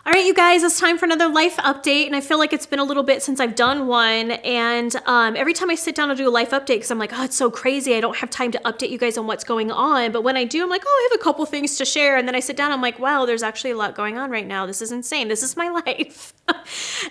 All right, you guys, it's time for another life update, and I feel like it's been a little bit since I've done one, and every time I sit down to do a life update, because I'm like, oh, it's so crazy, I don't have time to update you guys on what's going on, but when I do, I'm like, oh, I have a couple things to share, and then I sit down, I'm like, wow, there's actually a lot going on right now. This is insane. This is my life.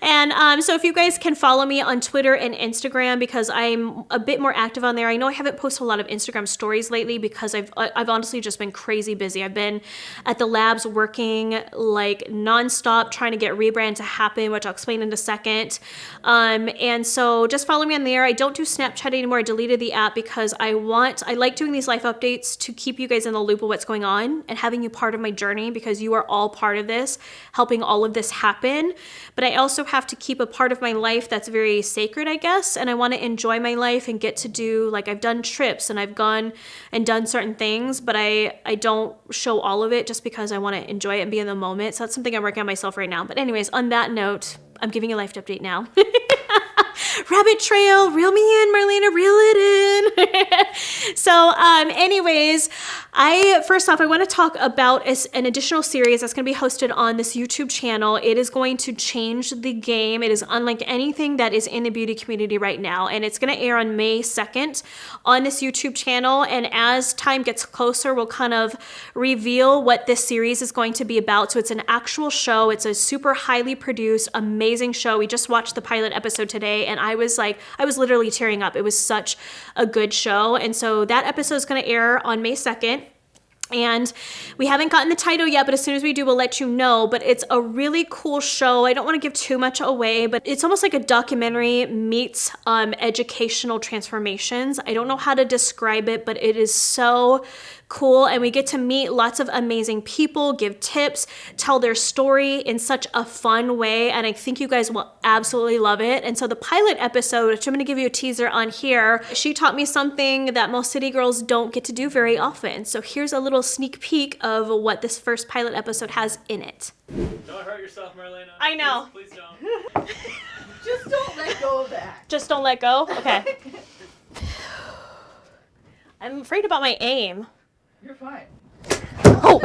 And so if you guys can follow me on Twitter and Instagram, because I'm a bit more active on there. I know I haven't posted a lot of Instagram stories lately because I've honestly just been crazy busy. I've been at the labs working like nonstop trying to get rebrand to happen, which I'll explain in a second. And so just follow me on there. I don't do Snapchat anymore. I deleted the app because I like doing these life updates to keep you guys in the loop of what's going on and having you part of my journey, because you are all part of this, helping all of this happen. But I also have to keep a part of my life that's very sacred, I guess. And I want to enjoy my life and get to do, like, I've done trips and I've gone and done certain things, but I don't show all of it just because I want to enjoy it and be in the moment. So that's something I'm working on myself right now. But anyways, on that note, I'm giving you a life update now. Rabbit trail, reel me in, Marlena, reel it in. So anyways, first off, I want to talk about an additional series that's going to be hosted on this YouTube channel. It is going to change the game. It is unlike anything that is in the beauty community right now, and it's going to air on May 2nd on this YouTube channel. And as time gets closer, we'll kind of reveal what this series is going to be about. So it's an actual show. It's a super highly produced, amazing show. We just watched the pilot episode today, and I was literally tearing up. It was such a good show. And so that episode is going to air on May 2nd. And we haven't gotten the title yet, but as soon as we do, we'll let you know. But it's a really cool show. I don't want to give too much away, but it's almost like a documentary meets educational transformations. I don't know how to describe it, but it is so cool. And we get to meet lots of amazing people, give tips, tell their story in such a fun way. And I think you guys will absolutely love it. And so the pilot episode, which I'm going to give you a teaser on here, she taught me something that most city girls don't get to do very often. So here's a little sneak peek of what this first pilot episode has in it. Don't hurt yourself, Marlena. I know. Please don't. Just don't let go of that. Just don't let go? Okay. I'm afraid about my aim. You're fine. Oh!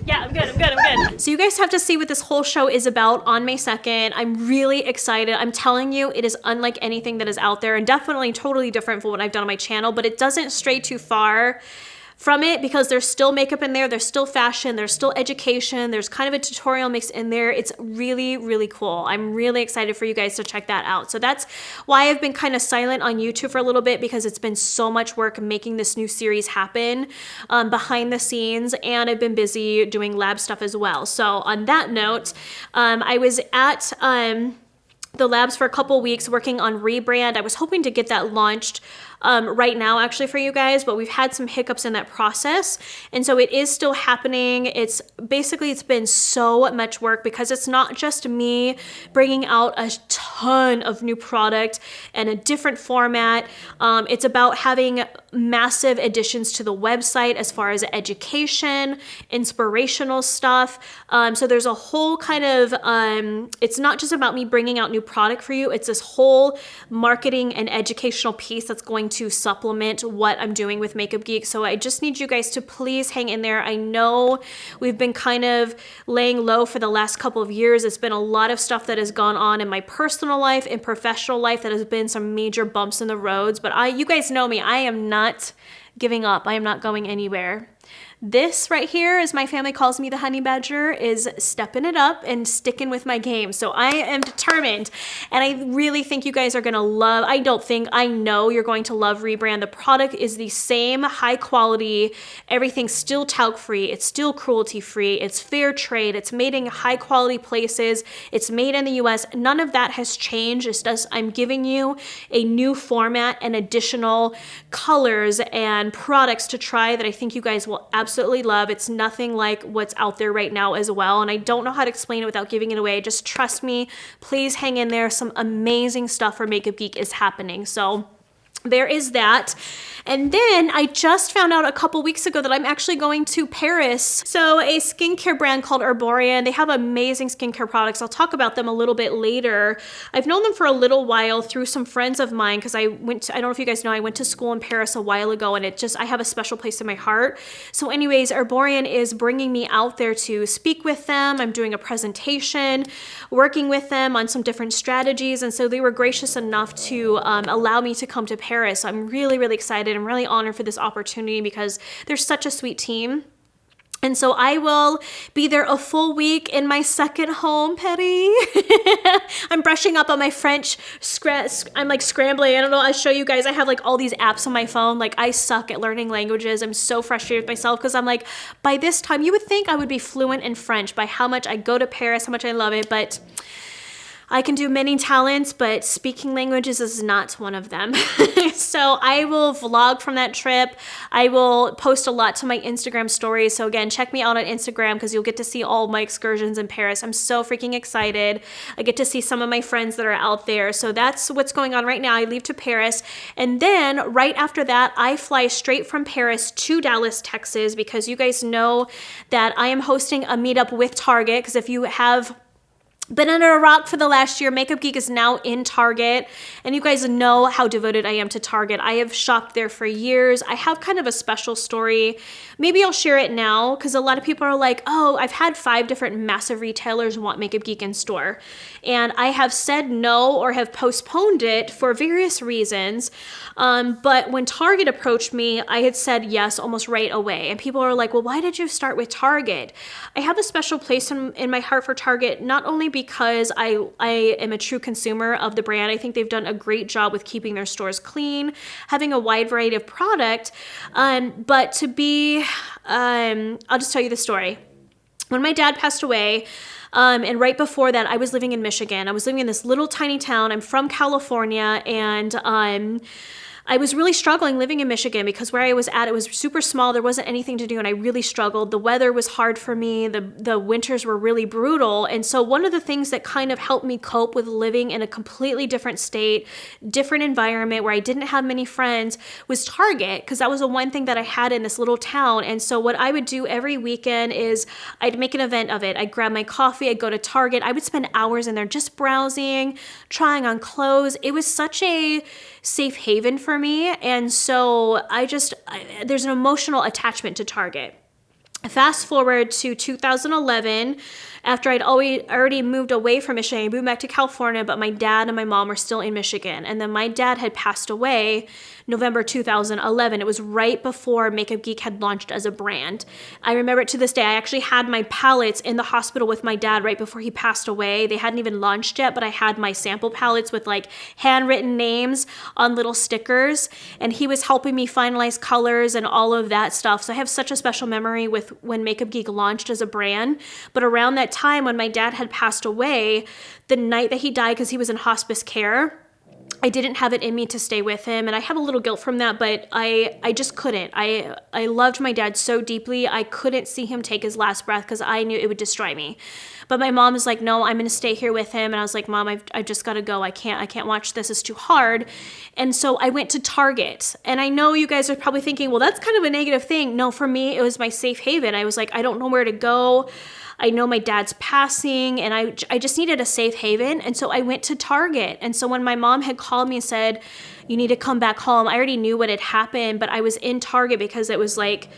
Yeah, I'm good. So you guys have to see what this whole show is about on May 2nd. I'm really excited. I'm telling you, it is unlike anything that is out there, and definitely totally different from what I've done on my channel, but it doesn't stray too far from it because there's still makeup in there, there's still fashion, there's still education, there's kind of a tutorial mixed in there. It's really, really cool. I'm really excited for you guys to check that out. So that's why I've been kind of silent on YouTube for a little bit, because it's been so much work making this new series happen behind the scenes, and I've been busy doing lab stuff as well. So on that note, I was at the labs for a couple weeks working on rebrand. I was hoping to get that launched right now actually for you guys, but we've had some hiccups in that process, and so it is still happening. It's been so much work because it's not just me bringing out a ton of new product and a different format. It's about having massive additions to the website as far as education, inspirational stuff. So there's a whole kind of it's not just about me bringing out new product for you. It's this whole marketing and educational piece that's going to supplement what I'm doing with Makeup Geek. So I just need you guys to please hang in there. I know we've been kind of laying low for the last couple of years. It's been a lot of stuff that has gone on in my personal life and professional life that has been some major bumps in the roads, but you guys know me. I am not giving up. I am not going anywhere. This right here, as my family calls me, the honey badger, is stepping it up and sticking with my game. So I am determined, and I really think you guys are gonna love, I know you're going to love Rebrand. The product is the same high quality, everything's still talc free, it's still cruelty free, it's fair trade, it's made in high quality places, it's made in the US. None of that has changed. It's just I'm giving you a new format and additional colors and products to try that I think you guys will absolutely love. It's nothing like what's out there right now as well, and I don't know how to explain it without giving it away. Just trust me. Please hang in there. Some amazing stuff for Makeup Geek is happening. So there is that. And then I just found out a couple weeks ago that I'm actually going to Paris. So a skincare brand called Herborian, they have amazing skincare products. I'll talk about them a little bit later. I've known them for a little while through some friends of mine because I don't know if you guys know, I went to school in Paris a while ago, and I have a special place in my heart. So anyways, Herborian is bringing me out there to speak with them. I'm doing a presentation, working with them on some different strategies. And so they were gracious enough to allow me to come to Paris. So I'm really, really excited. I'm really honored for this opportunity because they're such a sweet team. And so I will be there a full week in my second home, Petty. I'm brushing up on my French. I'm like scrambling. I don't know. I'll show you guys. I have like all these apps on my phone. Like I suck at learning languages. I'm so frustrated with myself because I'm like, by this time, you would think I would be fluent in French by how much I go to Paris, how much I love it. But I can do many talents, but speaking languages is not one of them. So I will vlog from that trip. I will post a lot to my Instagram stories. So again, check me out on Instagram because you'll get to see all my excursions in Paris. I'm so freaking excited. I get to see some of my friends that are out there. So that's what's going on right now. I leave to Paris. And then right after that, I fly straight from Paris to Dallas, Texas, because you guys know that I am hosting a meetup with Target. Because if you have been under a rock for the last year, Makeup Geek is now in Target, and you guys know how devoted I am to Target. I have shopped there for years. I have kind of a special story. Maybe I'll share it now because a lot of people are like, oh, I've had 5 different massive retailers want Makeup Geek in store, and I have said no or have postponed it for various reasons. But when Target approached me, I had said yes almost right away, and people are like, well, why did you start with Target? I have a special place in my heart for Target, not only because I am a true consumer of the brand. I think they've done a great job with keeping their stores clean, having a wide variety of product. But to be, I'll just tell you the story. When my dad passed away, and right before that, I was living in Michigan. I was living in this little tiny town. I'm from California, and I was really struggling living in Michigan because where I was at, it was super small. There wasn't anything to do, and I really struggled. The weather was hard for me. The winters were really brutal. And so one of the things that kind of helped me cope with living in a completely different state, different environment where I didn't have many friends was Target, because that was the one thing that I had in this little town. And so what I would do every weekend is I'd make an event of it. I'd grab my coffee, I'd go to Target. I would spend hours in there just browsing, trying on clothes. It was such a safe haven for me. And so there's an emotional attachment to Target. Fast forward to 2011, after I'd already moved away from Michigan. I moved back to California, but my dad and my mom were still in Michigan. And then my dad had passed away November 2011. It was right before Makeup Geek had launched as a brand. I remember it to this day. I actually had my palettes in the hospital with my dad right before he passed away. They hadn't even launched yet, but I had my sample palettes with like handwritten names on little stickers. And he was helping me finalize colors and all of that stuff. So I have such a special memory with when Makeup Geek launched as a brand. But around that time when my dad had passed away, the night that he died, because he was in hospice care, I didn't have it in me to stay with him, and I have a little guilt from that, but I just couldn't. I loved my dad so deeply. I couldn't see him take his last breath because I knew it would destroy me. But my mom was like, no, I'm going to stay here with him. And I was like, Mom, I've just got to go. I can't watch this. It's too hard. And so I went to Target. And I know you guys are probably thinking, well, that's kind of a negative thing. No, for me, it was my safe haven. I was like, I don't know where to go. I know my dad's passing, and I just needed a safe haven. And so I went to Target. And so when my mom had called me and said, you need to come back home, I already knew what had happened, but I was in Target because it was like,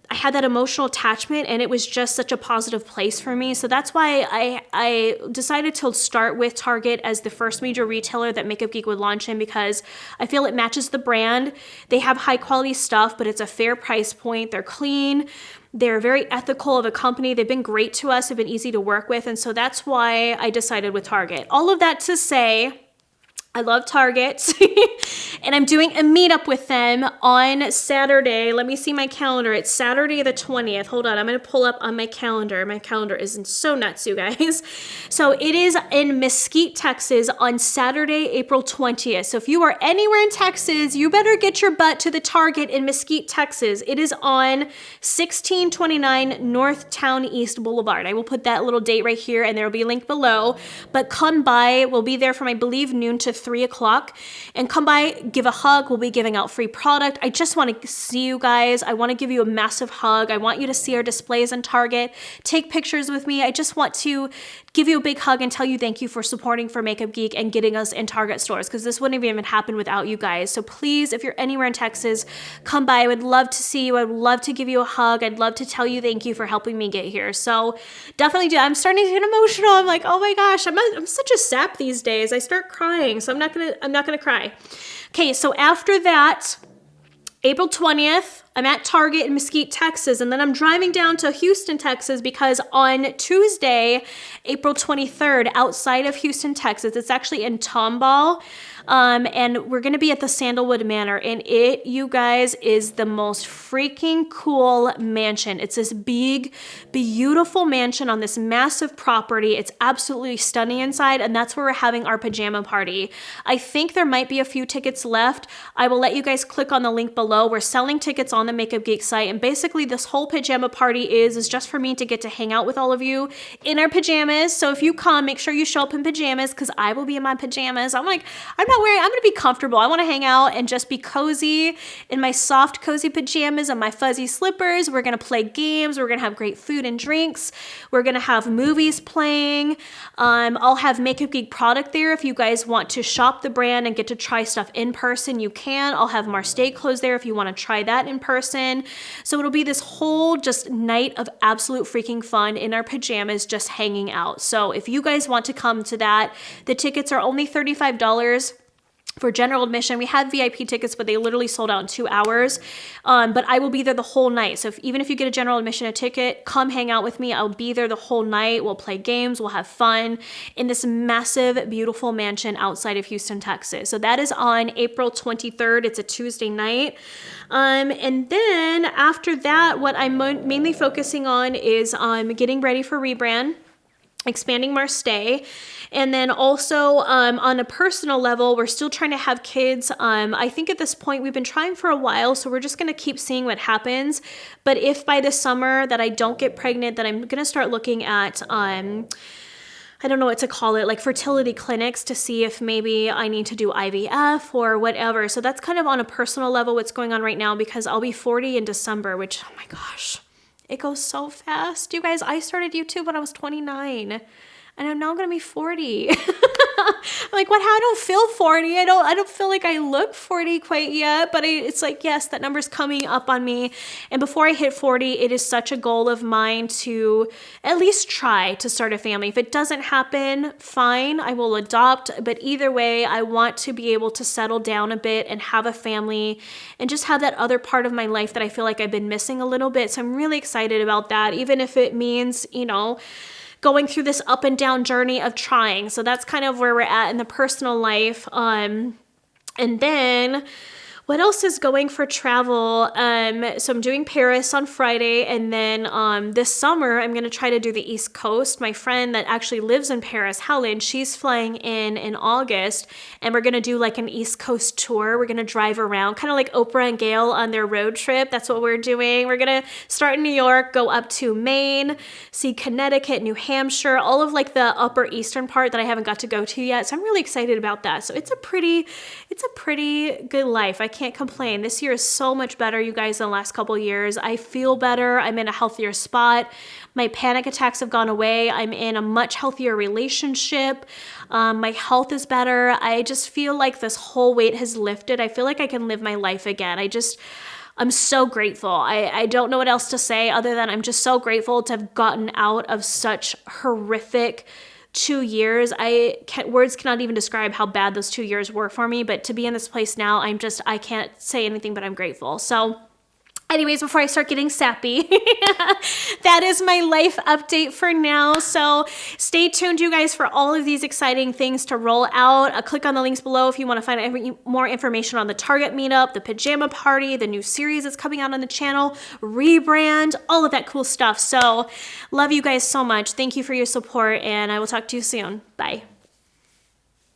I had that emotional attachment, and it was just such a positive place for me. So that's why I decided to start with Target as the first major retailer that Makeup Geek would launch in, because I feel it matches the brand. They have high quality stuff, but it's a fair price point. They're clean. They're very ethical of a company. They've been great to us. They've been easy to work with. And so that's why I decided with Target. All of that to say, I love Target, and I'm doing a meetup with them on Saturday. Let me see my calendar. It's Saturday the 20th. Hold on, I'm going to pull up on my calendar. My calendar isn't so nuts, you guys. So it is in Mesquite, Texas on Saturday, April 20th. So if you are anywhere in Texas, you better get your butt to the Target in Mesquite, Texas. It is on 1629 North Town East Boulevard. I will put that little date right here, and there will be a link below. But come by. We'll be there from, I believe, noon to 3 o'clock, and come by, give a hug. We'll be giving out free product. I just want to see you guys. I want to give you a massive hug. I want you to see our displays in Target, take pictures with me. I just want to give you a big hug and tell you thank you for supporting For Makeup Geek and getting us in Target stores, because this wouldn't have even happened without you guys. So please, if you're anywhere in Texas, come by. I would love to see you. I would love to give you a hug. I'd love to tell you thank you for helping me get here. So definitely do. I'm starting to get emotional. I'm like, oh my gosh, I'm such a sap these days. I start crying, so I'm not gonna cry. Okay, so after that, April 20th, I'm at Target in Mesquite, Texas, and then I'm driving down to Houston, Texas, because on Tuesday, April 23rd, outside of Houston, Texas, it's actually in Tomball, and we're going to be at the Sandalwood Manor, and it, you guys, is the most freaking cool mansion. It's this big, beautiful mansion on this massive property. It's absolutely stunning inside, and that's where we're having our pajama party. I think there might be a few tickets left. I will let you guys click on the link below. We're selling tickets on the Makeup Geek site, and basically this whole pajama party is just for me to get to hang out with all of you in our pajamas. So if you come, make sure you show up in pajamas, because I will be in my pajamas. I'm not wearing, I'm gonna be comfortable. I want to hang out and just be cozy in my soft, cozy pajamas and my fuzzy slippers. We're gonna play games. We're gonna have great food and drinks. We're gonna have movies playing. I'll have Makeup Geek product there. If you guys want to shop the brand and get to try stuff in person, you can. I'll have Marstay clothes there if you want to try that in person. So it'll be this whole just night of absolute freaking fun in our pajamas, just hanging out. So if you guys want to come to that, the tickets are only $35 for general admission. We had VIP tickets, but they literally sold out in 2 hours. But I will be there the whole night. So even if you get a general admission ticket, come hang out with me. I'll be there the whole night. We'll play games. We'll have fun in this massive, beautiful mansion outside of Houston, Texas. So that is on April 23rd. It's a Tuesday night. And then after that, what I'm mainly focusing on is getting ready for rebrand, expanding Marstay. And then also on a personal level, we're still trying to have kids. I think at this point we've been trying for a while, so we're just going to keep seeing what happens. But if by the summer that I don't get pregnant, then I'm going to start looking at I don't know what to call it, like fertility clinics, to see if maybe I need to do IVF or whatever. So that's kind of on a personal level what's going on right now, because I'll be 40 in December, which, oh my gosh, it goes so fast. You guys, I started YouTube when I was 29. And I'm now gonna be 40. I'm like, what? How I don't feel 40? I don't feel like I look 40 quite yet. But it's like, yes, that number's coming up on me. And before I hit 40, it is such a goal of mine to at least try to start a family. If it doesn't happen, fine, I will adopt. But either way, I want to be able to settle down a bit and have a family and just have that other part of my life that I feel like I've been missing a little bit. So I'm really excited about that, even if it means, going through this up and down journey of trying. So that's kind of where we're at in the personal life. And then what else is going for travel? So I'm doing Paris on Friday, and then this summer I'm going to try to do the East Coast. My friend that actually lives in Paris, Helen, she's flying in August, and we're going to do like an East Coast tour. We're going to drive around, kind of like Oprah and Gail on their road trip. That's what we're doing. We're going to start in New York, go up to Maine, see Connecticut, New Hampshire, all of like the upper eastern part that I haven't got to go to yet. So I'm really excited about that. So it's a pretty good life. I can't complain. This year is so much better, you guys, than the last couple of years. I feel better. I'm in a healthier spot. My panic attacks have gone away. I'm in a much healthier relationship. My health is better. I just feel like this whole weight has lifted. I feel like I can live my life again. I'm so grateful. I don't know what else to say other than I'm just so grateful to have gotten out of such horrific 2 years. Words cannot even describe how bad those 2 years were for me, but to be in this place now, I can't say anything but I'm grateful. So anyways, before I start getting sappy, that is my life update for now. So stay tuned, you guys, for all of these exciting things to roll out. Click on the links below if you want to find more information on the Target meetup, the pajama party, the new series that's coming out on the channel, rebrand, all of that cool stuff. So love you guys so much. Thank you for your support, and I will talk to you soon. Bye.